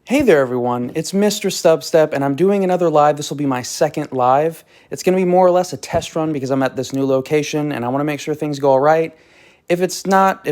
Hey there everyone, it's MisterStubstep and I'm doing another live. This will be my second live. It's going to be more or less a test run because I'm at this new location and I want to make sure things go all right. If it's not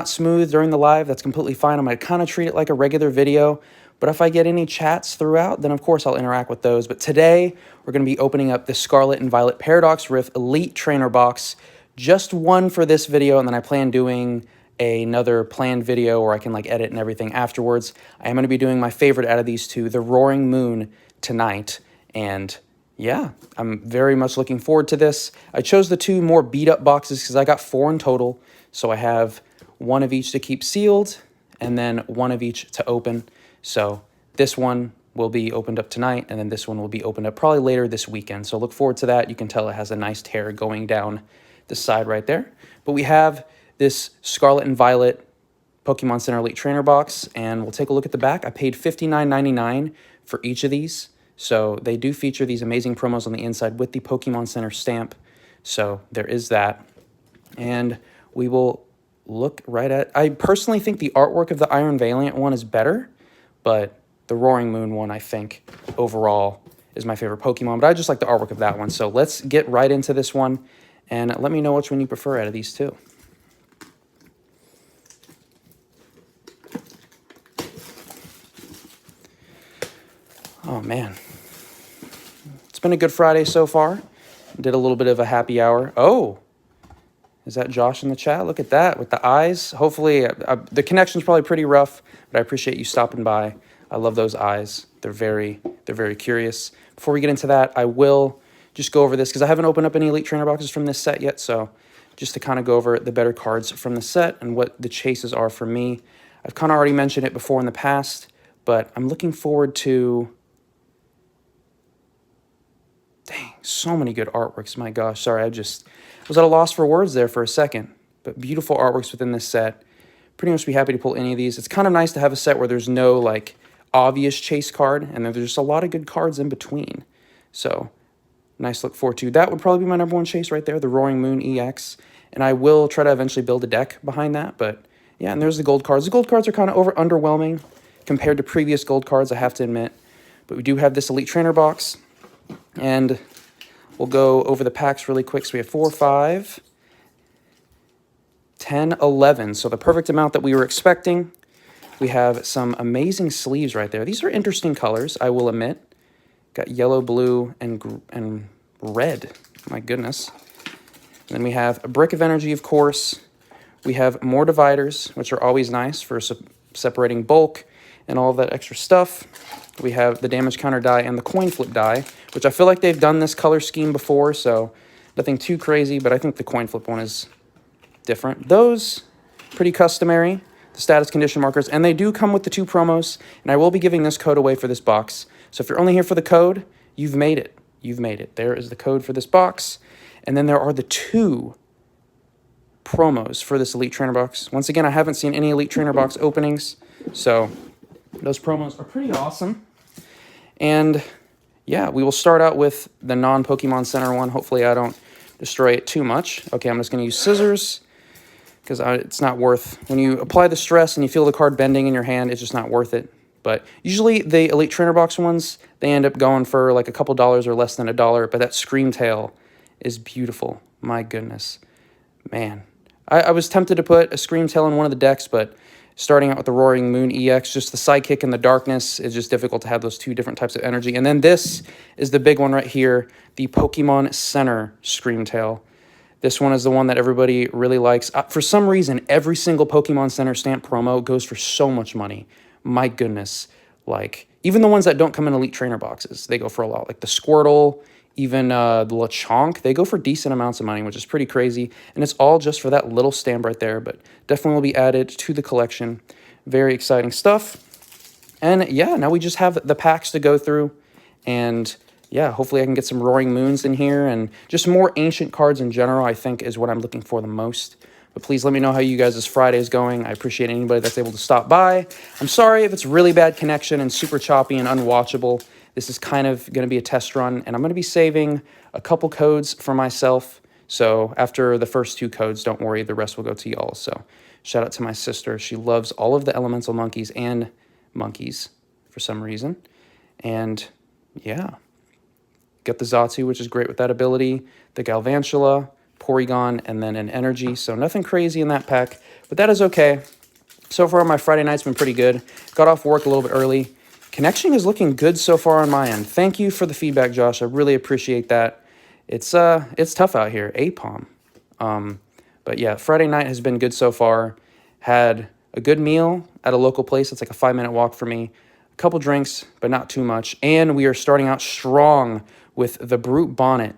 smooth during the live, that's completely fine. I'm going to kind of treat it like a regular video. But if I get any chats throughout, then of course I'll interact with those. But today we're going to be opening up the Scarlet and Violet Paradox Rift Elite Trainer Box. Just one for this video, and then I plan doing another planned video where I can like edit and everything afterwards. I am going to be doing my favorite out of these two, the Roaring Moon, tonight. And yeah, I'm very much looking forward to this. I chose the two more beat up boxes because I got 4 in total. So I have one of each to keep sealed and then one of each to open. So this one will be opened up tonight and then this one will be opened up probably later this weekend. So look forward to that. You can tell it has a nice tear going down the side right there. But we have this Scarlet and Violet Pokemon Center Elite Trainer box, and we'll take a look at the back. I paid $59.99 for each of these, so they do feature these amazing promos on the inside with the Pokemon Center stamp, so there is that. And we will look right at... I personally think the artwork of the Iron Valiant one is better, but the Roaring Moon one, I think, overall is my favorite Pokemon, but I just like the artwork of that one. So let's get right into this one, and let me know which one you prefer out of these two. Oh, man. It's been a good Friday so far. Did a little bit of a happy hour. Oh, is that Josh in the chat? Look at that with the eyes. Hopefully, the connection's probably pretty rough, but I appreciate you stopping by. I love those eyes. They're very curious. Before we get into that, I will just go over this because I haven't opened up any Elite Trainer boxes from this set yet, so just to kind of go over the better cards from the set and what the chases are for me. I've kind of already mentioned it before in the past, but I'm looking forward to... Dang, so many good artworks. My gosh, sorry, I just was at a loss for words there for a second. But beautiful artworks within this set. Pretty much be happy to pull any of these. It's kind of nice to have a set where there's no like obvious chase card, and there's just a lot of good cards in between. So, nice to look forward to. That would probably be my #1 chase right there, the Roaring Moon EX. And I will try to eventually build a deck behind that. But yeah, and there's the gold cards. The gold cards are kind of underwhelming compared to previous gold cards, I have to admit. But we do have this Elite Trainer box. And we'll go over the packs really quick. So we have 4, 5, 10, 11. So the perfect amount that we were expecting. We have some amazing sleeves right there. These are interesting colors, I will admit. Got yellow, blue, and red. My goodness. And then we have a Brick of Energy, of course. We have more dividers, which are always nice for separating bulk and all of that extra stuff. We have the damage counter die and the coin flip die, which I feel like they've done this color scheme before, so nothing too crazy, but I think the coin flip one is different. Those, pretty customary, the status condition markers, and they do come with the 2 promos, and I will be giving this code away for this box. So if you're only here for the code, you've made it. You've made it. There is the code for this box, and then there are the 2 promos for this Elite Trainer box. Once again, I haven't seen any Elite Trainer box openings, so... those promos are pretty awesome. And yeah, we will start out with the non-Pokemon Center one. Hopefully I don't destroy it too much. Okay, I'm just going to use scissors because it's not worth... when you apply the stress and you feel the card bending in your hand, it's just not worth it. But usually the Elite Trainer box ones, they end up going for like a couple dollars or less than $1. But that Screamtail is beautiful. My goodness. Man. I was tempted to put a Screamtail in one of the decks, but... starting out with the Roaring Moon EX, just the Sidekick and the Darkness is just difficult to have those 2 different types of energy. And then this is the big one right here, the Pokemon Center Screamtail. This one is the one that everybody really likes. For some reason, every single Pokemon Center stamp promo goes for so much money. My goodness. Like, even the ones that don't come in Elite Trainer boxes, they go for a lot. Like the Squirtle, even the Lechonk, they go for decent amounts of money, which is pretty crazy. And it's all just for that little stamp right there, but definitely will be added to the collection. Very exciting stuff. And yeah, now we just have the packs to go through. And yeah, hopefully I can get some Roaring Moons in here. And just more ancient cards in general, I think, is what I'm looking for the most. But please let me know how you guys' Friday is going. I appreciate anybody that's able to stop by. I'm sorry if it's really bad connection and super choppy and unwatchable. This is kind of going to be a test run, and I'm going to be saving a couple codes for myself. So after the first 2 codes, don't worry, the rest will go to y'all. So shout out to my sister. She loves all of the elemental monkeys and monkeys. for some reason. And yeah, got the Xatu, which is great with that ability, the Galvantula, Porygon, and then an Energy. So nothing crazy in that pack, but that is okay. So far, my Friday night's been pretty good. Got off work a little bit early. Connection is looking good so far on my end. Thank you for the feedback, Josh. I really appreciate that. It's tough out here. APOM. But yeah, Friday night has been good so far. Had a good meal at a local place. It's like a 5-minute walk for me. A couple drinks, but not too much. And we are starting out strong with the Brute Bonnet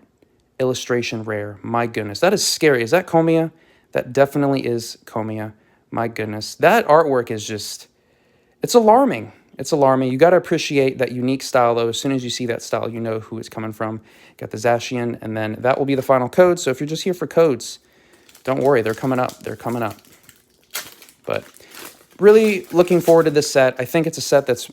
illustration rare. My goodness, that is scary. Is that Comia? That definitely is Comia. My goodness. That artwork is just, it's alarming. It's alarming. You got to appreciate that unique style, though. As soon as you see that style, you know who it's coming from. Got the Zacian, and then that will be the final code. So if you're just here for codes, don't worry. They're coming up. They're coming up. But really looking forward to this set. I think it's a set that's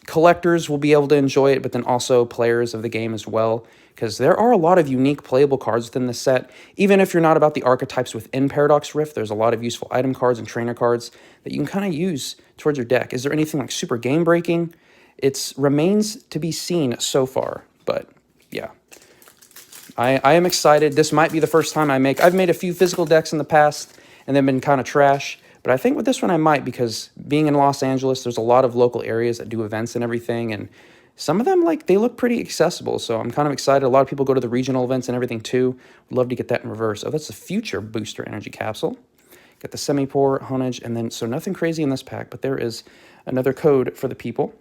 collectors will be able to enjoy it, but then also players of the game as well, because there are a lot of unique playable cards within this set. Even if you're not about the archetypes within Paradox Rift, there's a lot of useful item cards and trainer cards that you can kind of use towards your deck. Is there anything like super game breaking? It remains to be seen so far, but yeah. I am excited. This might be the first time I've made a few physical decks in the past and they've been kind of trash. But I think with this one I might, because being in Los Angeles, there's a lot of local areas that do events and everything, and some of them, like, they look pretty accessible, so I'm kind of excited. A lot of people go to the regional events and everything too. Would love to get that in reverse. Oh, that's the future booster energy capsule. Got the Semi-Pore, Honage, and then, so nothing crazy in this pack, but there is another code for the people.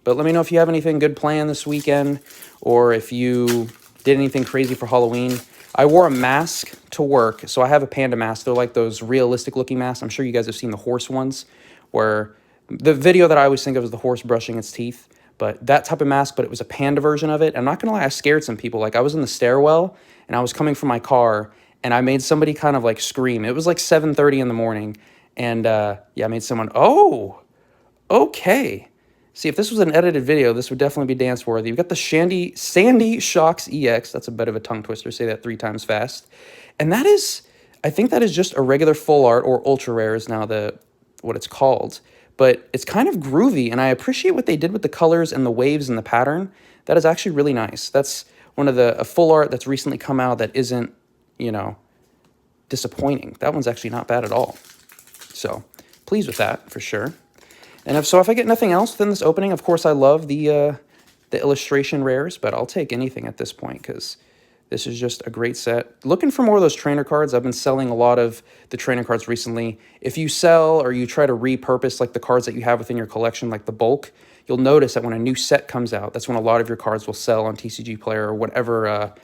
But let me know if you have anything good planned this weekend, or if you did anything crazy for Halloween. I wore a mask to work, so I have a panda mask. They're like those realistic-looking masks. I'm sure you guys have seen the horse ones, where the video that I always think of is the horse brushing its teeth. But that type of mask, but it was a panda version of it. I'm not going to lie, I scared some people. Like, I was in the stairwell, and I was coming from my car, and I made somebody kind of, like, scream. It was, like, 7:30 in the morning, and, yeah, I made someone, oh, okay. See, if this was an edited video, this would definitely be dance-worthy. We've got the Sandy Shocks EX. That's a bit of a tongue twister. Say that 3 times fast. And that is, I think that is just a regular full art, or ultra rare is now what it's called. But it's kind of groovy, and I appreciate what they did with the colors and the waves and the pattern. That is actually really nice. That's one of a full art that's recently come out that isn't, you know, disappointing. That one's actually not bad at all. So, pleased with that, for sure. And if I get nothing else within this opening, of course I love the illustration rares, but I'll take anything at this point, because this is just a great set. Looking for more of those trainer cards. I've been selling a lot of the trainer cards recently. If you sell or you try to repurpose like the cards that you have within your collection, like the bulk, you'll notice that when a new set comes out, that's when a lot of your cards will sell on TCG Player or whatever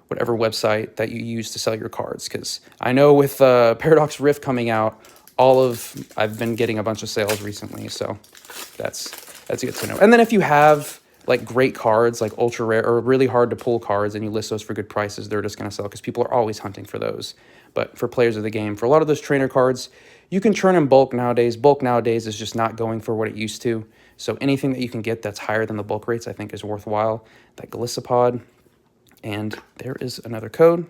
website that you use to sell your cards. Because I know with Paradox Rift coming out, I've been getting a bunch of sales recently, so that's good to know. And then if you have like great cards, like ultra rare or really hard to pull cards, and you list those for good prices, they're just going to sell, because people are always hunting for those. But for players of the game, for a lot of those trainer cards, you can churn in bulk nowadays. Bulk nowadays is just not going for what it used to. So anything that you can get that's higher than the bulk rates, I think, is worthwhile. That Gliscopod, and there is another code.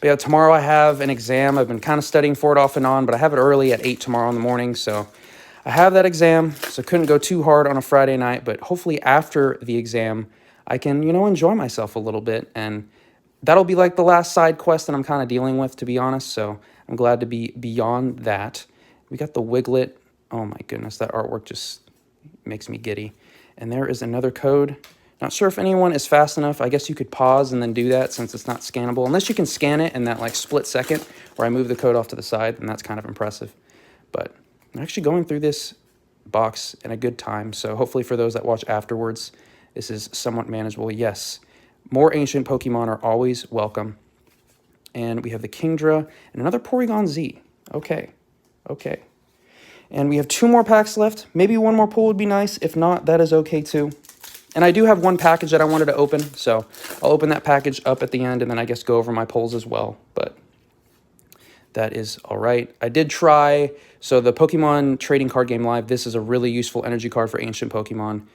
But yeah, tomorrow I have an exam. I've been kind of studying for it off and on, but I have it early at 8 tomorrow in the morning. So I have that exam, so couldn't go too hard on a Friday night. But hopefully after the exam, I can, enjoy myself a little bit. And that'll be like the last side quest that I'm kind of dealing with, to be honest. So I'm glad to be beyond that. We got the Wiglet. Oh my goodness, that artwork just makes me giddy. And there is another code. Not sure if anyone is fast enough. I guess you could pause and then do that, since it's not scannable. Unless you can scan it in that like split second where I move the code off to the side, and that's kind of impressive. But I'm actually going through this box in a good time. So hopefully for those that watch afterwards, this is somewhat manageable. Yes, more ancient Pokemon are always welcome. And we have the Kingdra and another Porygon Z. Okay. And we have 2 more packs left. Maybe one more pull would be nice. If not, that is okay too. And I do have one package that I wanted to open, so I'll open that package up at the end, and then I guess go over my pulls as well, but that is all right. I did try, so the Pokemon Trading Card Game Live, this is a really useful energy card for ancient Pokemon.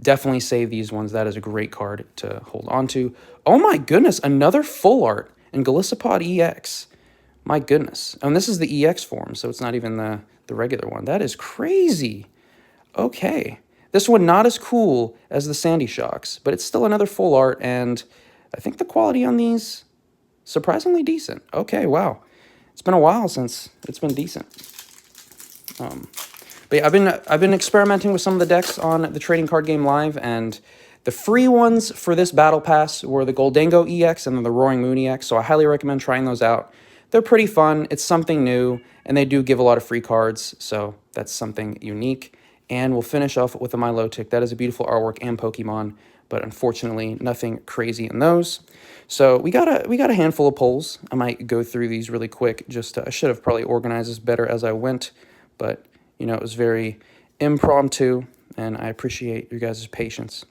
Definitely save these ones. That is a great card to hold on to. Oh my goodness, another full art in Gliscopod EX. My goodness. And this is the EX form, so it's not even the regular one. That is crazy. Okay. This one not as cool as the Sandy Shocks, but it's still another full art, and I think the quality on these, surprisingly decent. Okay, wow. It's been a while since it's been decent. But yeah, I've been experimenting with some of the decks on the Trading Card Game Live, and the free ones for this Battle Pass were the Goldango EX and then the Roaring Moon EX, so I highly recommend trying those out. They're pretty fun, it's something new, and they do give a lot of free cards, so that's something unique. And we'll finish off with a Milotic. That is a beautiful artwork and Pokemon, but unfortunately nothing crazy in those. So we got a handful of polls. I might go through these really quick. Just I should have probably organized this better as I went, but you know, it was very impromptu, and I appreciate your guys' patience.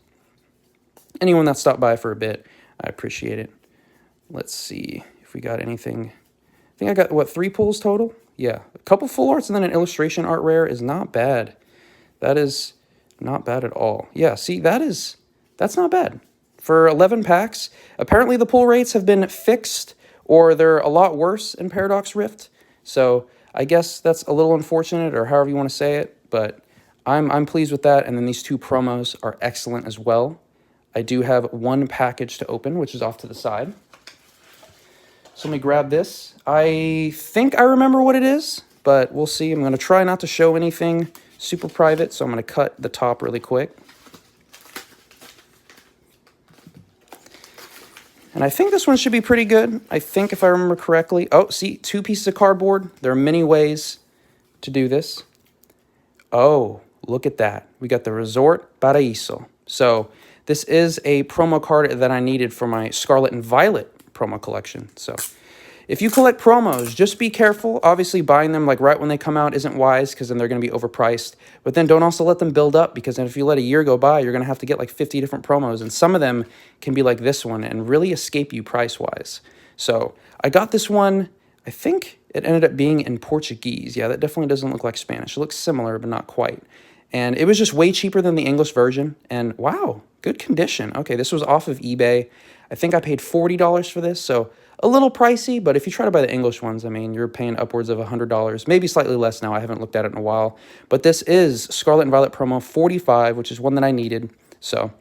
Anyone that stopped by for a bit, I appreciate it. Let's see if we got anything. I think I got, what, 3 pulls total? Yeah, a couple full arts and then an illustration art rare is not bad. That is not bad at all. Yeah, see, that's not bad. For 11 packs, apparently the pull rates have been fixed, or they're a lot worse in Paradox Rift. So I guess that's a little unfortunate, or however you want to say it, but I'm pleased with that. And then these 2 promos are excellent as well. I do have 1 package to open, which is off to the side. So let me grab this. I think I remember what it is, but we'll see. I'm going to try not to show anything super private, so I'm going to cut the top really quick. And I think this one should be pretty good. I think if I remember correctly. Oh, see, 2 pieces of cardboard. There are many ways to do this. Oh, look at that. We got the Resort Paraíso. So this is a promo card that I needed for my Scarlet and Violet promo collection. So if you collect promos, just be careful. Obviously, buying them like right when they come out isn't wise, because then they're going to be overpriced. But then don't also let them build up, because then if you let a year go by, you're going to have to get like 50 different promos. And some of them can be like this one and really escape you price-wise. So I got this one. I think it ended up being in Portuguese. Yeah, that definitely doesn't look like Spanish. It looks similar, but not quite. And it was just way cheaper than the English version. And wow, good condition. Okay, this was off of eBay. I think I paid $40 for this, so a little pricey, but if you try to buy the English ones, I mean, you're paying upwards of $100, maybe slightly less now. I haven't looked at it in a while. But this is Scarlet and Violet promo 45, which is one that I needed. So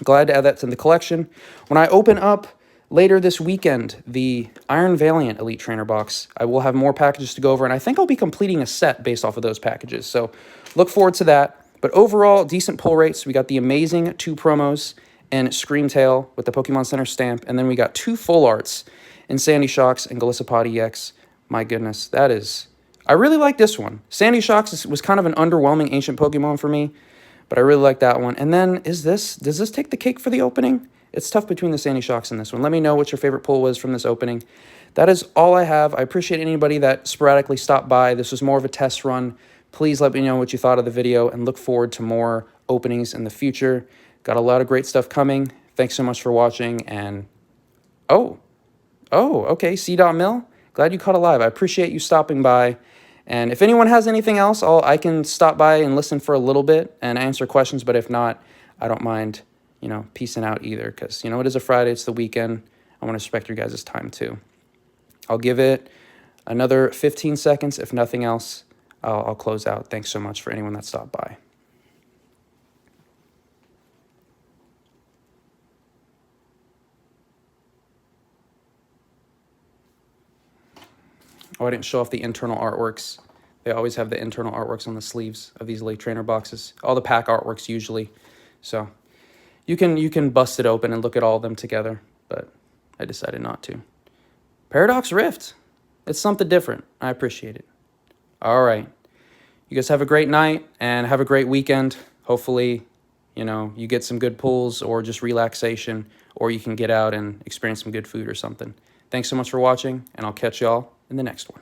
glad to add that to the collection. When I open up later this weekend the Iron Valiant Elite Trainer box, I will have more packages to go over, and I think I'll be completing a set based off of those packages. So look forward to that. But overall, decent pull rates. We got the amazing 2 promos and Screamtail with the Pokemon Center stamp, and then we got 2 full arts in Sandy Shocks and Golisopod EX. My goodness, that is... I really like this one. Sandy Shocks was kind of an underwhelming ancient Pokemon for me, but I really like that one. And then, does this take the cake for the opening? It's tough between the Sandy Shocks and this one. Let me know what your favorite pull was from this opening. That is all I have. I appreciate anybody that sporadically stopped by. This was more of a test run. Please let me know what you thought of the video, and look forward to more openings in the future. Got a lot of great stuff coming. Thanks so much for watching, and... Oh, okay, C.Mill. Glad you caught it live. I appreciate you stopping by. And if anyone has anything else, I can stop by and listen for a little bit and answer questions. But if not, I don't mind, you know, peacing out either, because, you know, it is a Friday. It's the weekend. I want to respect your guys' time, too. I'll give it another 15 seconds. If nothing else, I'll close out. Thanks so much for anyone that stopped by. Oh, I didn't show off the internal artworks. They always have the internal artworks on the sleeves of these Elite Trainer boxes. All the pack artworks usually. So you can bust it open and look at all of them together, but I decided not to. Paradox Rift. It's something different. I appreciate it. All right. You guys have a great night and have a great weekend. Hopefully, you know, you get some good pulls or just relaxation, or you can get out and experience some good food or something. Thanks so much for watching, and I'll catch y'all in the next one.